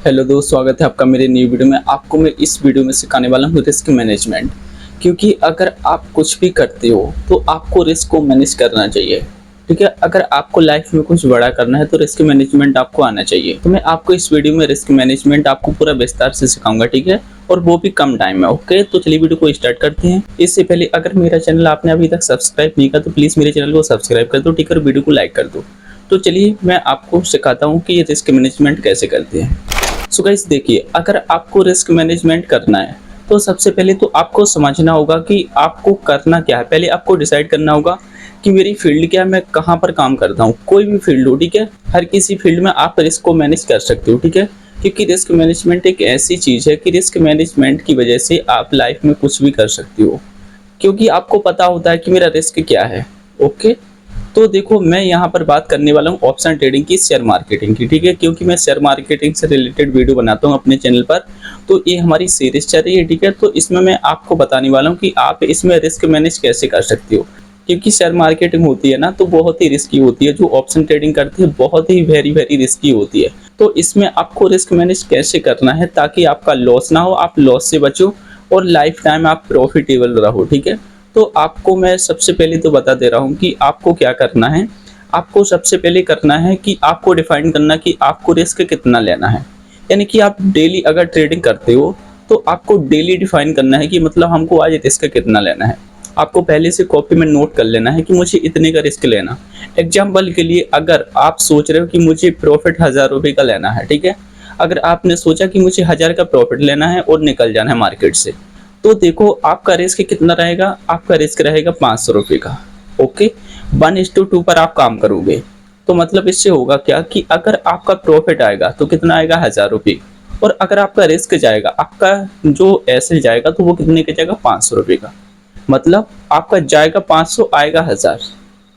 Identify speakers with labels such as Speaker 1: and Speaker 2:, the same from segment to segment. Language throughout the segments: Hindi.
Speaker 1: हेलो दोस्त, स्वागत है आपका मेरे न्यू वीडियो में। आपको मैं इस वीडियो में सिखाने वाला हूँ रिस्क मैनेजमेंट। क्योंकि अगर आप कुछ भी करते हो तो आपको रिस्क को मैनेज करना चाहिए। ठीक है, अगर आपको लाइफ में कुछ बड़ा करना है तो रिस्क मैनेजमेंट आपको आना चाहिए। तो मैं आपको इस वीडियो में रिस्क मैनेजमेंट आपको पूरा विस्तार से सिखाऊंगा, ठीक है, और वो भी कम टाइम में। ओके, तो चलिए वीडियो को स्टार्ट करते हैं। इससे पहले अगर मेरा चैनल आपने अभी तक सब्सक्राइब नहीं किया तो प्लीज़ मेरे चैनल को सब्सक्राइब कर दो, ठीक है, और वीडियो को लाइक कर दो। तो चलिए मैं आपको सिखाता हूँ कि ये रिस्क मैनेजमेंट कैसे करते हैं। सो गाइस देखिए, अगर आपको रिस्क मैनेजमेंट करना है तो सबसे पहले तो आपको समझना होगा कि आपको करना क्या है। पहले आपको डिसाइड करना होगा कि मेरी फील्ड क्या है, मैं कहाँ पर काम करता हूँ। कोई भी फील्ड हो, ठीक है, हर किसी फील्ड में आप रिस्क को मैनेज कर सकते हो, ठीक है। क्योंकि रिस्क मैनेजमेंट एक ऐसी चीज़ है कि रिस्क मैनेजमेंट की वजह से आप लाइफ में कुछ भी कर सकते हो, क्योंकि आपको पता होता है कि मेरा रिस्क क्या है। ओके, तो देखो मैं यहाँ पर बात करने वाला हूँ ऑप्शन ट्रेडिंग की, शेयर मार्केटिंग की, ठीक है, क्योंकि मैं शेयर मार्केटिंग से रिलेटेड वीडियो बनाता हूँ अपने चैनल पर। तो ये हमारी सीरीज चल रही है, ठीक है। तो इसमें मैं आपको बताने वाला हूँ कि आप इसमें रिस्क मैनेज कैसे कर सकते हो। क्योंकि शेयर मार्केटिंग होती है ना, तो बहुत ही रिस्की होती है। जो ऑप्शन ट्रेडिंग करते हैं बहुत ही वेरी वेरी रिस्की होती है। तो इसमें आपको रिस्क मैनेज कैसे करना है ताकि आपका लॉस ना हो, आप लॉस से बचो और लाइफ टाइम आप प्रॉफिटेबल रहो, ठीक है। तो आपको मैं सबसे पहले तो बता दे रहा हूँ कि आपको क्या करना है। आपको सबसे पहले करना है कि आपको डिफाइन करना कि आपको रिस्क कितना लेना है। यानी कि आप डेली अगर ट्रेडिंग करते हो तो आपको डेली डिफाइन करना है कि मतलब हमको आज रिस्क कितना लेना है। आपको पहले से कॉपी में नोट कर लेना है कि मुझे इतने का रिस्क लेना। एग्जाम्पल के लिए अगर आप सोच रहे हो कि मुझे प्रॉफिट 1000 रुपये का लेना है, ठीक है, अगर आपने सोचा कि मुझे 1000 का प्रॉफिट लेना है और निकल जाना है मार्केट से, तो देखो आपका रिस्क कितना रहेगा। आपका रिस्क रहेगा 500 रुपये का। ओके, 1:2 पर आप काम करोगे। तो मतलब इससे होगा क्या कि अगर आपका प्रॉफिट आएगा तो कितना आएगा, 1000 रुपये। और अगर आपका रिस्क जाएगा, आपका जो एसेट जाएगा, तो वो कितने का जाएगा, 500 रुपये का। मतलब आपका जाएगा 500, आएगा 1000।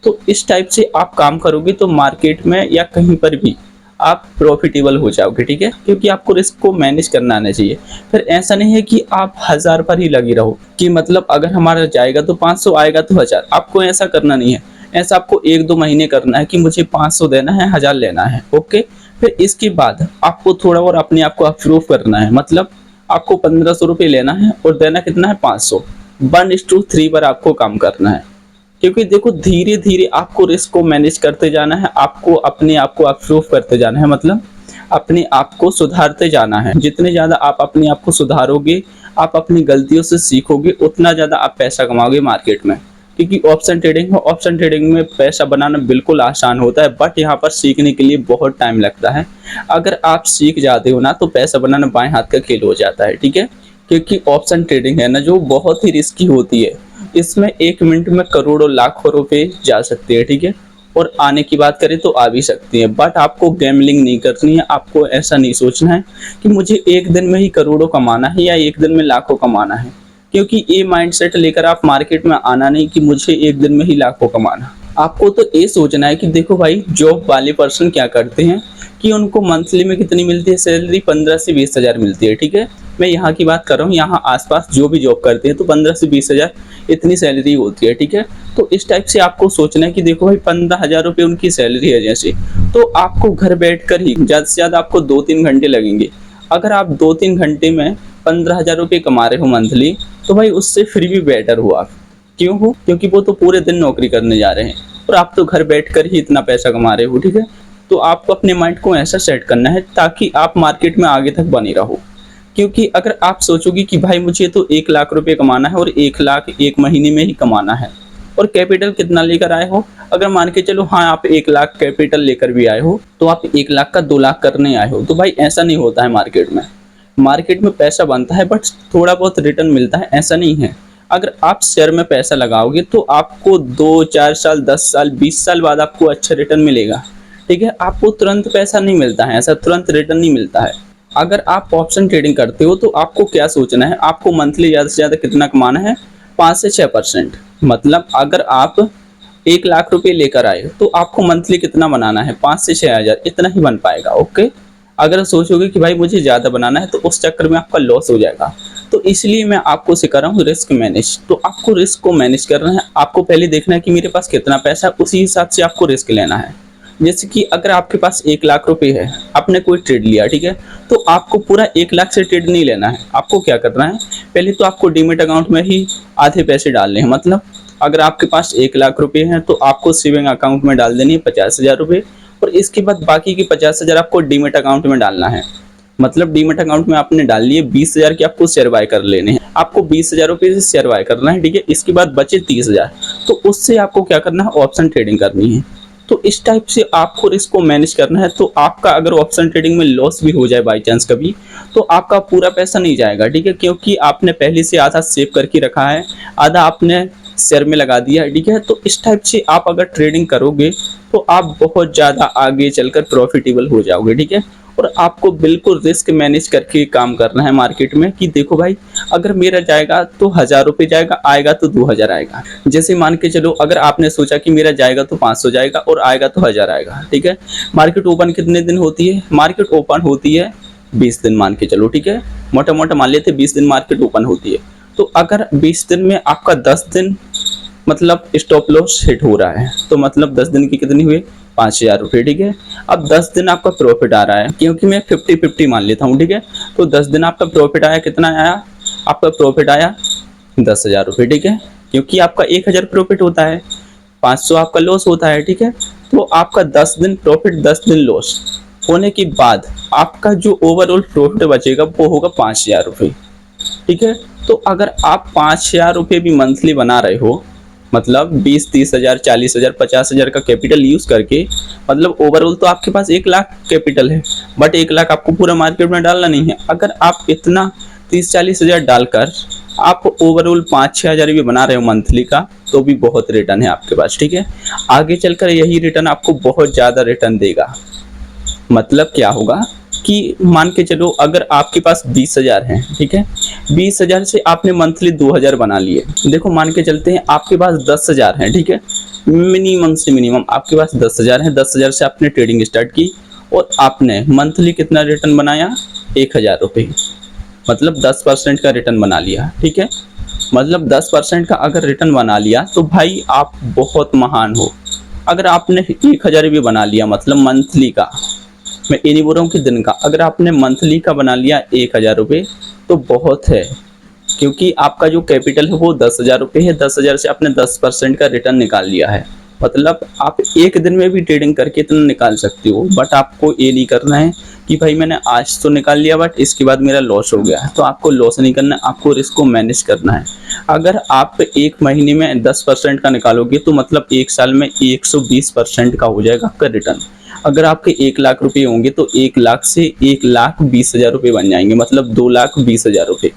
Speaker 1: तो इस टाइप से आप काम करोगे तो मार्केट में या कहीं पर भी आप प्रॉफिटेबल हो जाओगे, ठीक है, क्योंकि आपको रिस्क को मैनेज करना आना चाहिए। फिर ऐसा नहीं है कि आप 1000 पर ही लगे रहो कि मतलब अगर हमारा जाएगा तो 500, आएगा तो 1000। आपको ऐसा करना नहीं है। ऐसा आपको 1-2 महीने करना है कि मुझे 500 देना है, 1000 लेना है। ओके, फिर इसके बाद आपको थोड़ा और अपने आप को अप्रूव करना है। मतलब आपको 1500 रुपये लेना है और देना कितना है, 500। 1:3 पर आपको काम करना है। क्योंकि देखो धीरे धीरे आपको रिस्क को मैनेज करते जाना है, आपको अपने आप को अप्रूव करते जाना है, मतलब अपने आप को सुधारते जाना है। जितने ज़्यादा आप अपने आप को सुधारोगे, आप अपनी गलतियों से सीखोगे, उतना ज़्यादा आप पैसा कमाओगे मार्केट में। क्योंकि ऑप्शन ट्रेडिंग में पैसा बनाना बिल्कुल आसान होता है, बट यहाँ पर सीखने के लिए बहुत टाइम लगता है। अगर आप सीख जाते हो ना तो पैसा बनाना बाएं हाथ का खेल हो जाता है, ठीक है। क्योंकि ऑप्शन ट्रेडिंग है ना, जो बहुत ही रिस्की होती है। इसमें 1 मिनट में करोड़ों लाखों रुपए जा सकते हैं, ठीक है, और आने की बात करें तो आ भी सकती है। बट आपको गैम्बलिंग नहीं करनी है। आपको ऐसा नहीं सोचना है कि मुझे एक दिन में ही करोड़ों कमाना है या एक दिन में लाखों कमाना है। क्योंकि ये माइंडसेट लेकर आप मार्केट में आना नहीं कि मुझे एक दिन में ही लाखों कमाना। आपको तो ये सोचना है कि देखो भाई, जॉब वाले पर्सन क्या करते हैं कि उनको मंथली में कितनी मिलती है सैलरी, 15 से 20 हज़ार मिलती है, ठीक है। मैं यहाँ की बात कर रहा हूँ, यहाँ आसपास जो भी जॉब करते हैं तो 15 से 20 हज़ार इतनी सैलरी होती है, ठीक है। तो इस टाइप से आपको सोचना है कि देखो भाई, 15,000 रुपये उनकी सैलरी है जैसे, तो आपको घर बैठ कर ही ज़्यादा से ज़्यादा आपको 2-3 घंटे लगेंगे। अगर आप 2-3 घंटे में 15,000 रुपये कमा रहे हो मंथली, तो भाई उससे फिर भी बेटर हो आप। क्यों हो? क्योंकि वो तो पूरे दिन नौकरी करने जा रहे हैं और आप तो घर बैठकर ही इतना पैसा कमा रहे हो, ठीक है। तो आपको अपने माइंड को ऐसा सेट करना है ताकि आप मार्केट में आगे तक बने रहो। क्योंकि अगर आप सोचोगे कि भाई मुझे तो 1 लाख रुपए कमाना है और 1 लाख 1 महीने में ही कमाना है, और कैपिटल कितना लेकर आए हो, अगर मान के चलो हाँ आप 1 लाख कैपिटल लेकर भी आए हो, तो आप 1 लाख का 2 लाख करने आए हो, तो भाई ऐसा नहीं होता है मार्केट में। मार्केट में पैसा बनता है बट थोड़ा बहुत रिटर्न मिलता है, ऐसा नहीं है। अगर आप शेयर में पैसा लगाओगे तो आपको 2-4 साल, 10 साल, 20 साल बाद आपको अच्छा रिटर्न मिलेगा, ठीक है। आपको तुरंत पैसा नहीं मिलता है, ऐसा तुरंत रिटर्न नहीं मिलता है। अगर आप ऑप्शन ट्रेडिंग करते हो तो आपको क्या सोचना है, आपको मंथली ज़्यादा से ज़्यादा कितना कमाना है, 5 से 6%। मतलब अगर आप 1 लाख रुपए लेकर आए तो आपको मंथली कितना बनाना है, 5 से 6 हज़ार, इतना ही बन पाएगा। ओके, अगर सोचोगे कि भाई मुझे ज़्यादा बनाना है तो उस चक्कर में आपका लॉस हो जाएगा। तो इसलिए मैं आपको सिखा रहा हूँ रिस्क मैनेज। तो आपको रिस्क को मैनेज करना है। आपको पहले देखना है कि मेरे पास कितना पैसा है, उसी हिसाब से आपको रिस्क लेना है। जैसे कि अगर आपके पास 1 लाख रुपए है, आपने कोई ट्रेड लिया, ठीक है, तो आपको पूरा 1 लाख से ट्रेड नहीं लेना है। आपको क्या करना है, पहले तो आपको डीमेट अकाउंट में ही आधे पैसे डालने हैं। मतलब अगर आपके पास 1 लाख रुपए हैं तो आपको सेविंग अकाउंट में डाल देनी है 50,000 रुपये, और इसके बाद बाकी की 50,000 आपको डीमेट अकाउंट में डालना है। मतलब डीमेट अकाउंट में आपने डाल लिए 20,000 के, आपको शेयर बाय कर लेने हैं। आपको 20,000 रुपये से शेयर बाय करना है, ठीक है। इसके बाद बचे 30,000, तो उससे आपको क्या करना है, ऑप्शन ट्रेडिंग करनी है। तो इस टाइप से आपको रिस्क को मैनेज करना है। तो आपका अगर ऑप्शन ट्रेडिंग में लॉस भी हो जाए बाई चांस कभी, तो आपका पूरा पैसा नहीं जाएगा, ठीक है, क्योंकि आपने पहले से आधा सेव करके रखा है, आधा आपने शेयर में लगा दिया है, ठीक है। तो इस टाइप से आप अगर ट्रेडिंग करोगे तो आप बहुत ज़्यादा आगे चलकर प्रॉफिटेबल हो जाओगे, ठीक है। और आपको बिल्कुल रिस्क मैनेज करके काम करना है मार्केट में, कि देखो भाई अगर मेरा जाएगा तो 1,000 रुपये जाएगा, आएगा तो 2,000 आएगा। जैसे मान के चलो, अगर आपने सोचा कि मेरा जाएगा तो 500 जाएगा और आएगा तो 1,000 आएगा, ठीक है। मार्केट ओपन कितने दिन होती है, मार्केट ओपन होती है 20 दिन मान के चलो, ठीक है। मोटा मोटा मान लेते 20 दिन मार्केट ओपन होती है। तो अगर 20 दिन में आपका 10 दिन मतलब स्टॉप लॉस हिट हो रहा है, तो मतलब 10 दिन की कितनी हुई, 5,000 रुपये, ठीक है। अब 10 दिन आपका प्रॉफिट आ रहा है, क्योंकि मैं 50-50 मान लेता हूँ, ठीक है। तो 10 दिन आपका प्रॉफिट आया, कितना आया, आपका प्रॉफिट आया 10,000 रुपये, ठीक है। क्योंकि आपका 1,000 प्रॉफिट होता है, 500 आपका लॉस होता है, ठीक है। तो आपका 10 दिन प्रॉफिट 10 दिन लॉस होने के बाद आपका जो ओवरऑल प्रॉफिट बचेगा वो होगा 5,000 रुपये, ठीक है। तो अगर आप 5,000 रुपये भी मंथली बना रहे हो, मतलब 20-30,000, 40,000, 50,000 का कैपिटल यूज करके, मतलब ओवरऑल तो आपके पास 1 लाख कैपिटल है, बट 1 लाख आपको पूरा मार्केट में डालना नहीं है। अगर आप इतना 30-40,000 डालकर आप ओवरऑल 5-6 हज़ार भी बना रहे हो मंथली का, तो भी बहुत रिटर्न है आपके पास, ठीक है। आगे चलकर यही रिटर्न आपको बहुत ज़्यादा रिटर्न देगा। मतलब क्या होगा कि मान के चलो, अगर आपके पास 20,000 हैं, ठीक है, 20,000 से आपने मंथली 2,000 बना लिए। देखो मान के चलते हैं आपके पास 10,000 हैं, ठीक है, मिनिमम से मिनिमम आपके पास 10,000 है। 10,000 से आपने ट्रेडिंग स्टार्ट की और आपने मंथली कितना रिटर्न बनाया, 1,000 रुपये, मतलब 10% का रिटर्न बना लिया, ठीक है। मतलब 10% का अगर रिटर्न बना लिया तो भाई आप बहुत महान हो। अगर आपने 1,000 भी बना लिया, मतलब मंथली का, मैं ये नहीं बोल रहा हूँ कि दिन का, अगर आपने मंथली का बना लिया 1,000 रुपये तो बहुत है, क्योंकि आपका जो कैपिटल है वो 10,000 रुपये है। 10,000 से आपने 10% का रिटर्न निकाल लिया है। मतलब आप एक दिन में भी ट्रेडिंग करके इतना निकाल सकते हो, बट आपको ये नहीं करना है कि भाई मैंने आज तो निकाल लिया बट इसके बाद मेरा लॉस हो गया। तो आपको लॉस नहीं करना है, आपको रिस्क को मैनेज करना है। अगर आप एक महीने में 10% का निकालोगे तो मतलब एक साल में 120% का हो जाएगा आपका रिटर्न। अगर आपके 1 लाख रुपए होंगे तो 1 लाख से 1,20,000 रुपये बन जाएंगे, मतलब 2,20,000 रुपये,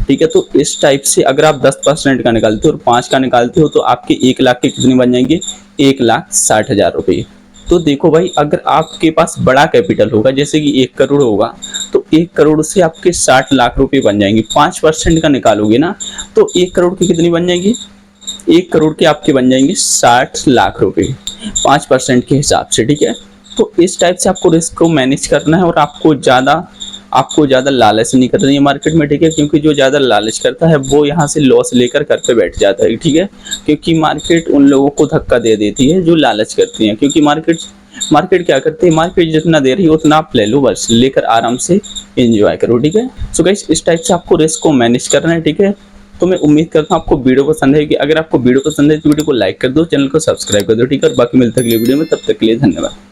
Speaker 1: ठीक है। तो इस टाइप से अगर आप 10% का निकालते हो और 5 का निकालते हो तो आपके 1 लाख के कितने बन जाएंगे, 1,60,000 रुपये। तो देखो भाई, अगर आपके पास बड़ा कैपिटल होगा, जैसे कि 1 करोड़ होगा, तो 1 करोड़ से आपके 60 लाख रुपए बन जाएंगे। 5% का निकालोगे ना तो 1 करोड़ की कितनी बन जाएंगी, 1 करोड़ के आपके बन जाएंगे 60 लाख रुपए 5% के हिसाब से, ठीक है। तो इस टाइप से आपको रिस्क को मैनेज करना है और आपको ज़्यादा लालच नहीं करनी है मार्केट में, ठीक है। क्योंकि जो ज़्यादा लालच करता है वो यहाँ से लॉस लेकर घर पे बैठ जाता है, ठीक है। क्योंकि मार्केट उन लोगों को धक्का दे देती है जो लालच करती हैं, क्योंकि मार्केट क्या करती है, मार्केट जितना दे रही है उतना आप ले लो, बस लेकर आराम से एंजॉय करो, ठीक है। सो गाइस, इस टाइप से आपको रिस्क को मैनेज करना है, ठीक है। तो मैं उम्मीद करता हूँ आपको वीडियो पसंद है। कि अगर आपको वीडियो पसंद है तो वीडियो को लाइक कर दो, चैनल को सब्सक्राइब कर दो, ठीक है। और बाकी मिलते हैं अगले वीडियो में, तब तक के लिए धन्यवाद।